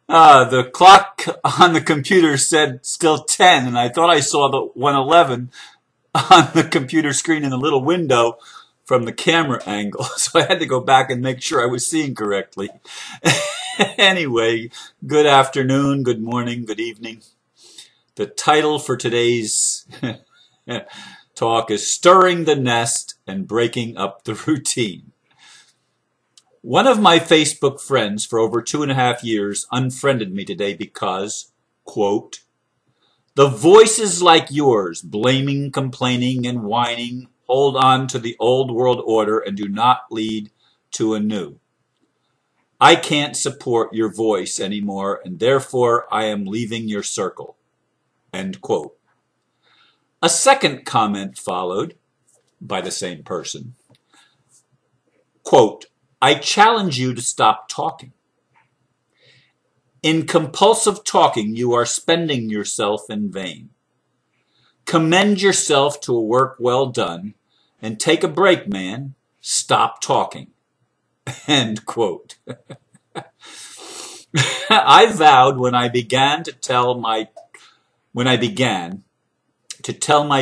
The clock on the computer said still 10, and I thought I saw the 1:11 on the computer screen in the little window from the camera angle. So I had to go back and make sure I was seeing correctly. Anyway, good afternoon, good morning, good evening. The title for today's talk is Stirring the Nest and Breaking Up the Routine. One of my Facebook friends for over 2.5 years unfriended me today because, quote, the voices like yours, blaming, complaining, and whining, hold on to the old world order and do not lead to a new. I can't support your voice anymore, and therefore I am leaving your circle. End quote. A second comment followed by the same person. Quote, I challenge you to stop talking. In compulsive talking, you are spending yourself in vain. Commend yourself to a work well done and take a break, man. Stop talking. End quote. I vowed when I began to tell my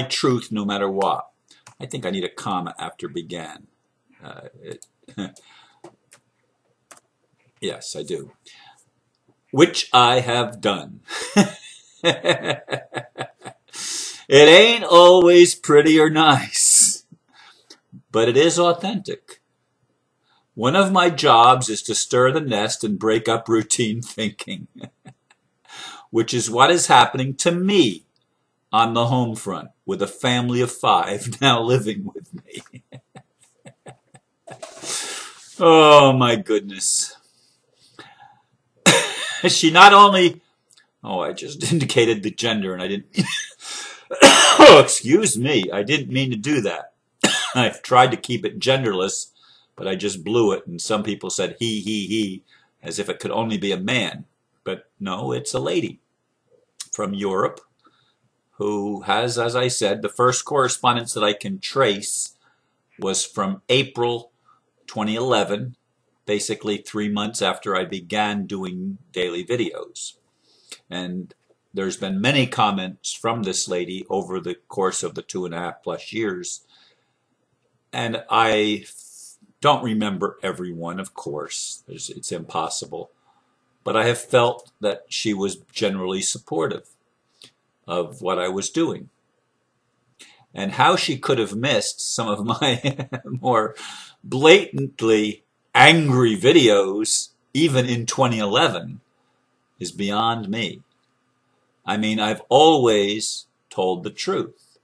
truth no matter what. I think I need a comma after began. Yes, I do. Which I have done. It ain't always pretty or nice, but it is authentic. One of my jobs is to stir the nest and break up routine thinking, which is what is happening to me on the home front with a family of 5 now living with me. Oh my goodness. She not only, I just indicated the gender and I didn't, oh, excuse me, I didn't mean to do that. I've tried to keep it genderless, but I just blew it, and some people said he, as if it could only be a man. But no, it's a lady from Europe who has, as I said, the first correspondence that I can trace was from April 2011, basically 3 months after I began doing daily videos. And there's been many comments from this lady over the course of the 2.5+ years. And I don't remember everyone, of course. It's impossible. But I have felt that she was generally supportive of what I was doing. And how she could have missed some of my more blatantly angry videos, even in 2011, is beyond me. I mean, I've always told the truth.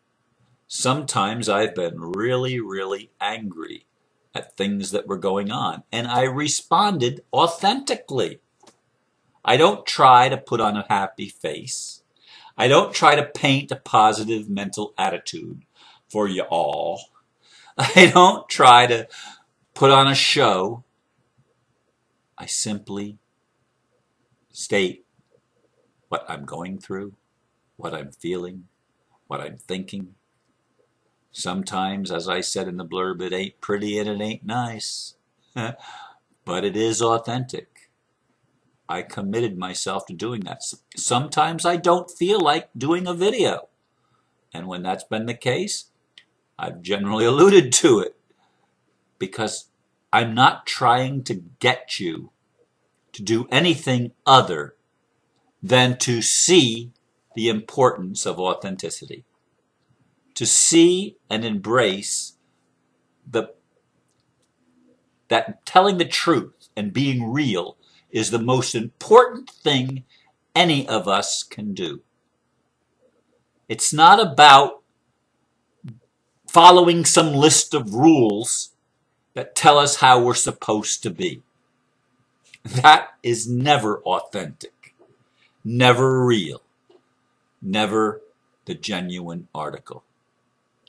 Sometimes I've been really, really angry at things that were going on, and I responded authentically. I don't try to put on a happy face. I don't try to paint a positive mental attitude for you all. I don't try to put on a show. I simply state what I'm going through, what I'm feeling, what I'm thinking. Sometimes, as I said in the blurb, it ain't pretty and it ain't nice, but it is authentic. I committed myself to doing that. Sometimes I don't feel like doing a video, and when that's been the case, I've generally alluded to it, because I'm not trying to get you to do anything other than to see the importance of authenticity, to see and embrace that telling the truth and being real is the most important thing any of us can do. It's not about following some list of rules that tell us how we're supposed to be. That is never authentic, never real, never the genuine article.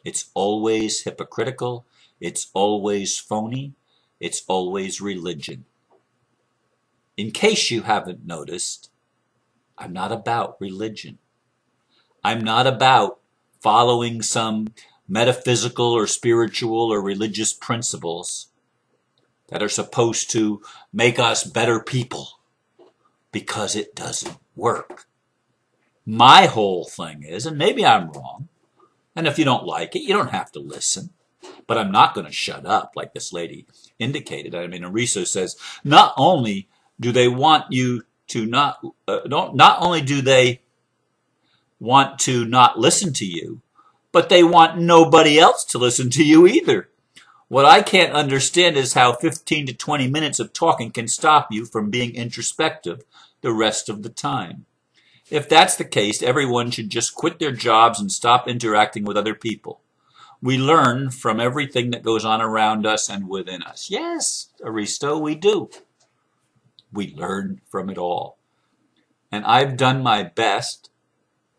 It's always hypocritical, it's always phony, it's always religion. In case you haven't noticed, I'm not about religion. I'm not about following some metaphysical or spiritual or religious principles. that are supposed to make us better people, because it doesn't work. My whole thing is, and maybe I'm wrong, and if you don't like it, you don't have to listen, but I'm not going to shut up like this lady indicated. I mean, Arisa says, not only do they want you to not only do they want to not listen to you, but they want nobody else to listen to you either. What I can't understand is how 15 to 20 minutes of talking can stop you from being introspective the rest of the time. If that's the case, everyone should just quit their jobs and stop interacting with other people. We learn from everything that goes on around us and within us. Yes, Aristo, we do. We learn from it all. And I've done my best.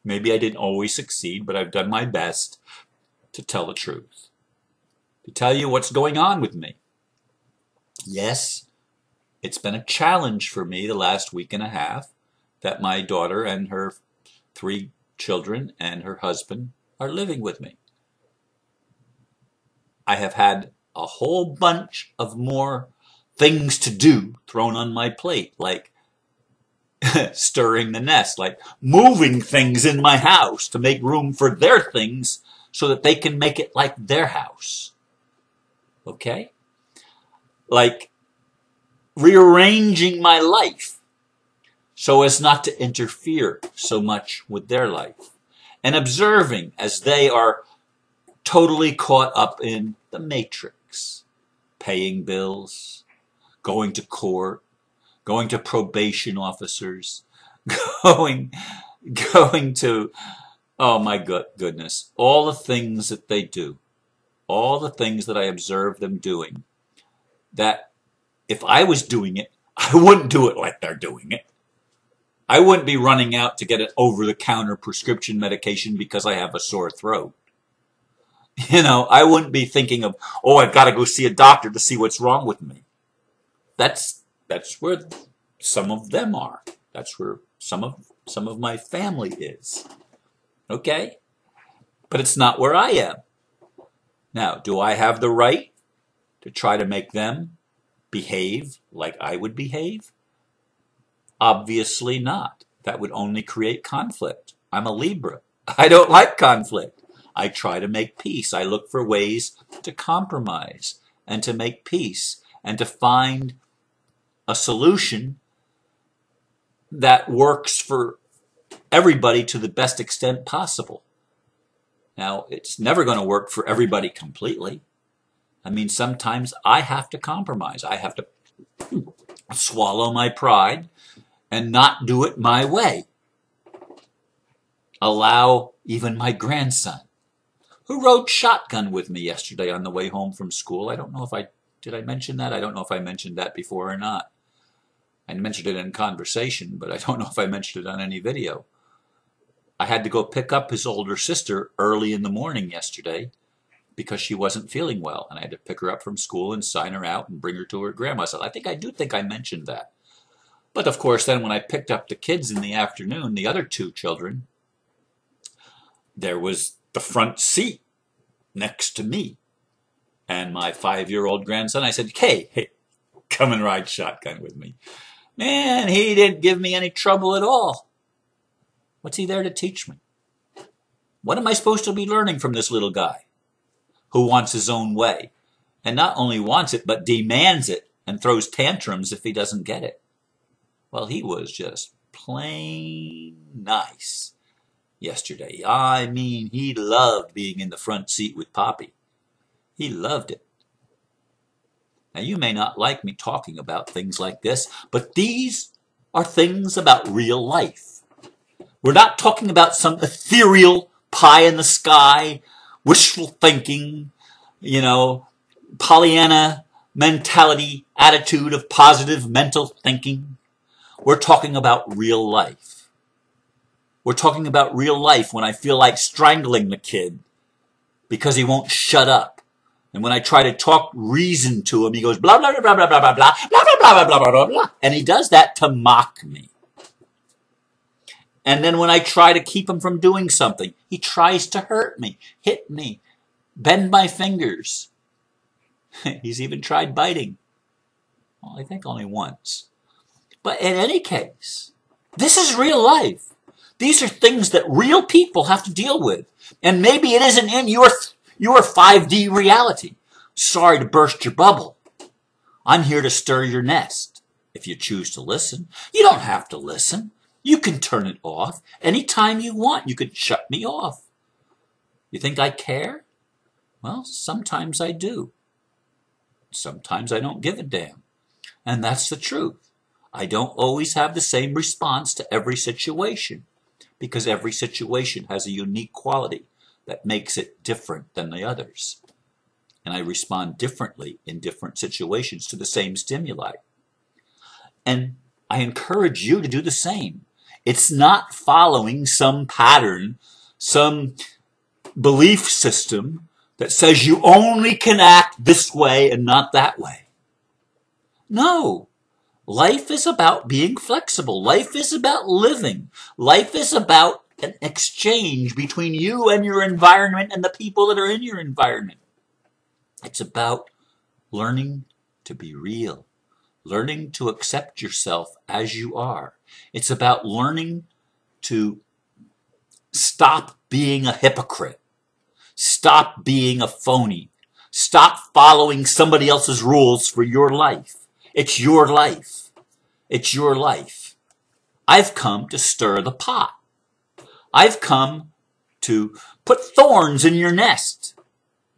Maybe I didn't always succeed, but I've done my best to tell the truth, to tell you what's going on with me. Yes, it's been a challenge for me the last week and a half that my daughter and her 3 children and her husband are living with me. I have had a whole bunch of more things to do thrown on my plate, like stirring the nest, like moving things in my house to make room for their things so that they can make it like their house. Okay? Like rearranging my life so as not to interfere so much with their life, and observing as they are totally caught up in the matrix, paying bills, going to court, going to probation officers, going to, oh my goodness, all the things that they do, all the things that I observe them doing, that if I was doing it, I wouldn't do it like they're doing it. I wouldn't be running out to get an over-the-counter prescription medication because I have a sore throat. You know, I wouldn't be thinking of, oh, I've got to go see a doctor to see what's wrong with me. That's where some of them are. That's where some of my family is. Okay? But it's not where I am. Now, do I have the right to try to make them behave like I would behave? Obviously not. That would only create conflict. I'm a Libra. I don't like conflict. I try to make peace. I look for ways to compromise and to make peace and to find a solution that works for everybody to the best extent possible. Now, it's never going to work for everybody completely. I mean, sometimes I have to compromise. I have to swallow my pride and not do it my way. Allow even my grandson, who rode shotgun with me yesterday on the way home from school. I don't know if did I mention that? I don't know if I mentioned that before or not. I mentioned it in conversation, but I don't know if I mentioned it on any video. I had to go pick up his older sister early in the morning yesterday because she wasn't feeling well, and I had to pick her up from school and sign her out and bring her to her grandma. So I do think I mentioned that. But of course, then when I picked up the kids in the afternoon, the other 2 children, there was the front seat next to me. And my 5-year-old grandson, I said, hey, come and ride shotgun with me. Man, he didn't give me any trouble at all. What's he there to teach me? What am I supposed to be learning from this little guy who wants his own way? And not only wants it, but demands it and throws tantrums if he doesn't get it. Well, he was just plain nice yesterday. I mean, he loved being in the front seat with Poppy. He loved it. Now, you may not like me talking about things like this, but these are things about real life. We're not talking about some ethereal pie in the sky, wishful thinking, Pollyanna mentality, attitude of positive mental thinking. We're talking about real life. We're talking about real life when I feel like strangling the kid because he won't shut up. And when I try to talk reason to him, he goes blah, blah, blah, blah, blah, blah, blah, blah, blah, blah, blah, blah, blah, blah. And he does that to mock me. And then when I try to keep him from doing something, he tries to hurt me, hit me, bend my fingers. He's even tried biting. Well, I think only once. But in any case, this is real life. These are things that real people have to deal with. And maybe it isn't in your 5D reality. Sorry to burst your bubble. I'm here to stir your nest. If you choose to listen, you don't have to listen. You can turn it off anytime you want. You can shut me off. You think I care? Well, sometimes I do. Sometimes I don't give a damn. And that's the truth. I don't always have the same response to every situation, because every situation has a unique quality that makes it different than the others. And I respond differently in different situations to the same stimuli. And I encourage you to do the same. It's not following some pattern, some belief system that says you only can act this way and not that way. No. Life is about being flexible. Life is about living. Life is about an exchange between you and your environment and the people that are in your environment. It's about learning to be real, learning to accept yourself as you are. It's about learning to stop being a hypocrite, stop being a phony, stop following somebody else's rules for your life. It's your life. It's your life. I've come to stir the pot. I've come to put thorns in your nest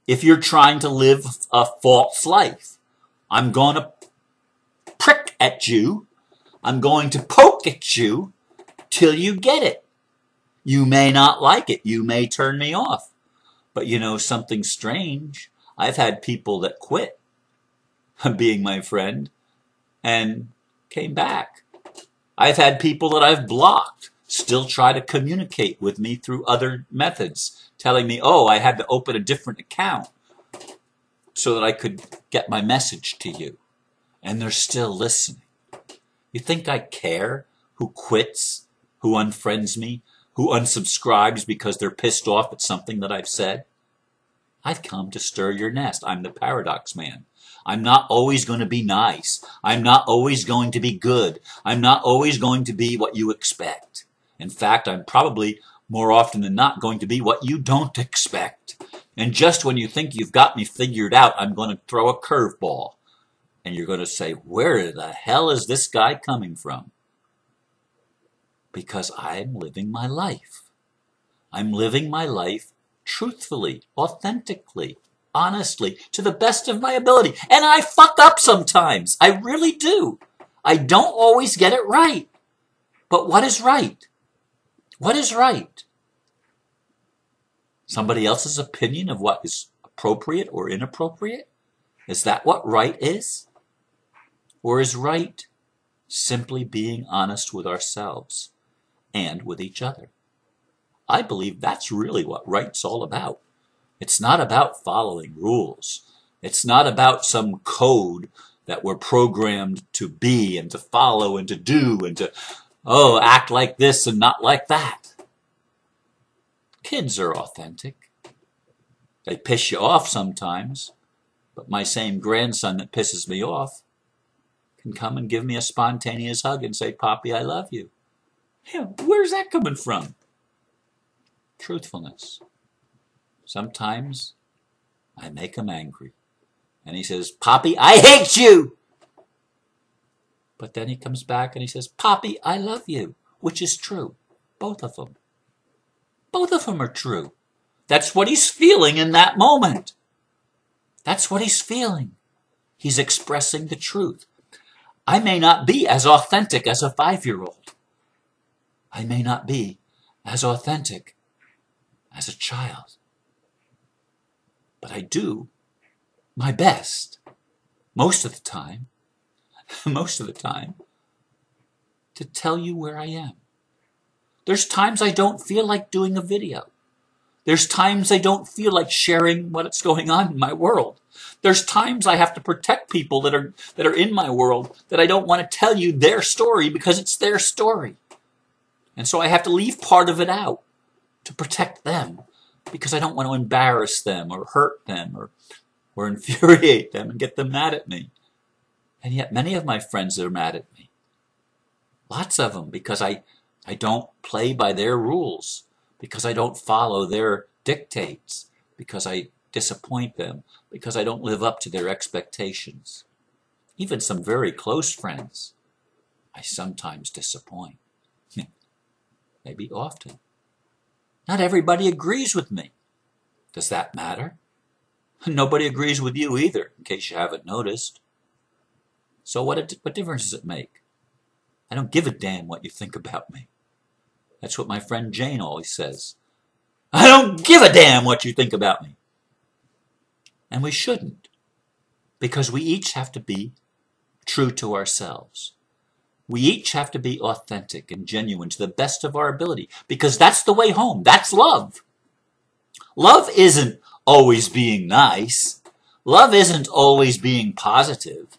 if you're trying to live a false life. I'm going to prick at you. I'm going to poke at you till you get it. You may not like it. You may turn me off. But you know something strange? I've had people that quit being my friend and came back. I've had people that I've blocked still try to communicate with me through other methods, telling me, oh, I had to open a different account so that I could get my message to you. And they're still listening. You think I care who quits, who unfriends me, who unsubscribes because they're pissed off at something that I've said? I've come to stir your nest. I'm the paradox man. I'm not always going to be nice. I'm not always going to be good. I'm not always going to be what you expect. In fact, I'm probably more often than not going to be what you don't expect. And just when you think you've got me figured out, I'm going to throw a curveball. And you're going to say, where the hell is this guy coming from? Because I'm living my life. I'm living my life truthfully, authentically, honestly, to the best of my ability. And I fuck up sometimes. I really do. I don't always get it right. But what is right? What is right? Somebody else's opinion of what is appropriate or inappropriate? Is that what right is? Or is right simply being honest with ourselves and with each other? I believe that's really what right's all about. It's not about following rules. It's not about some code that we're programmed to be and to follow and to do and to, act like this and not like that. Kids are authentic. They piss you off sometimes, but my same grandson that pisses me off can come and give me a spontaneous hug and say, Poppy, I love you. Yeah, where's that coming from? Truthfulness. Sometimes I make him angry. And he says, Poppy, I hate you! But then he comes back and he says, Poppy, I love you. Which is true. Both of them. Both of them are true. That's what he's feeling in that moment. That's what he's feeling. He's expressing the truth. I may not be as authentic as a 5-year-old. I may not be as authentic as a child. But I do my best, most of the time, to tell you where I am. There's times I don't feel like doing a video. There's times I don't feel like sharing what's going on in my world. There's times I have to protect people that are in my world that I don't want to tell you their story because it's their story. And so I have to leave part of it out to protect them because I don't want to embarrass them or hurt them or infuriate them and get them mad at me. And yet many of my friends are mad at me. Lots of them, because I don't play by their rules, because I don't follow their dictates, because I disappoint them, because I don't live up to their expectations. Even some very close friends, I sometimes disappoint. Maybe often. Not everybody agrees with me. Does that matter? Nobody agrees with you either, in case you haven't noticed. So what difference does it make? I don't give a damn what you think about me. That's what my friend Jane always says. I don't give a damn what you think about me. And we shouldn't, because we each have to be true to ourselves. We each have to be authentic and genuine to the best of our ability, because that's the way home. That's love. Love isn't always being nice. Love isn't always being positive.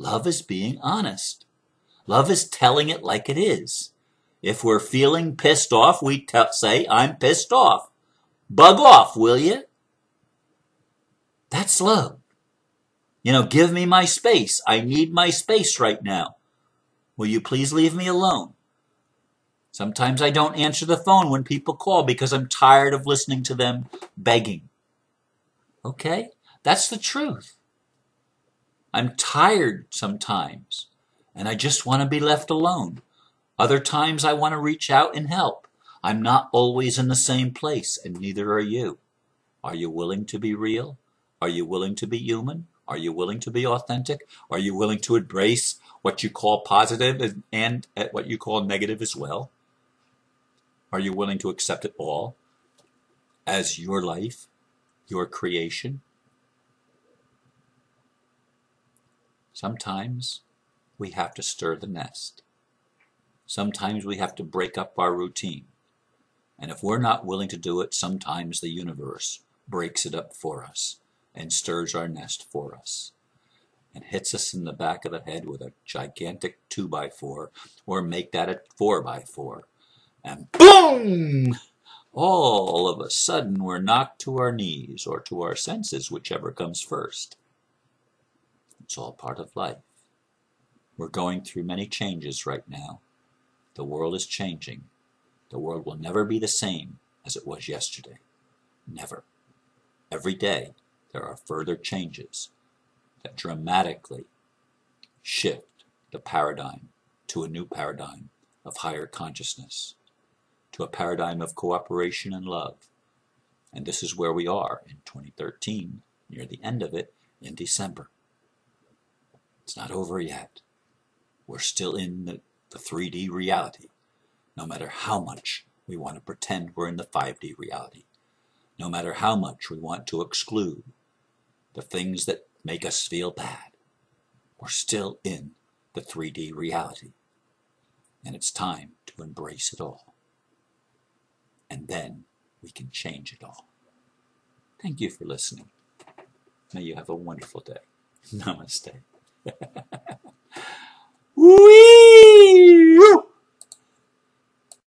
Love is being honest. Love is telling it like it is. If we're feeling pissed off, we say, I'm pissed off. Bug off, will you? That's love. Give me my space. I need my space right now. Will you please leave me alone? Sometimes I don't answer the phone when people call because I'm tired of listening to them begging. Okay? That's the truth. I'm tired sometimes, and I just want to be left alone. Other times I want to reach out and help. I'm not always in the same place, and neither are you. Are you willing to be real? Are you willing to be human? Are you willing to be authentic? Are you willing to embrace what you call positive and what you call negative as well? Are you willing to accept it all as your life, your creation? Sometimes we have to stir the nest. Sometimes we have to break up our routine. And if we're not willing to do it, sometimes the universe breaks it up for us and stirs our nest for us and hits us in the back of the head with a gigantic 2x4, or make that a 4x4. And boom! All of a sudden we're knocked to our knees or to our senses, whichever comes first. It's all part of life. We're going through many changes right now. The world is changing. The world will never be the same as it was yesterday. Never. Every day there are further changes that dramatically shift the paradigm to a new paradigm of higher consciousness, to a paradigm of cooperation and love. And this is where we are in 2013, near the end of it, in December. It's not over yet. We're still in the 3D reality, no matter how much we want to pretend we're in the 5D reality, no matter how much we want to exclude the things that make us feel bad. We're still in the 3D reality, and it's time to embrace it all. And then we can change it all. Thank you for listening. May you have a wonderful day. Namaste. Wee!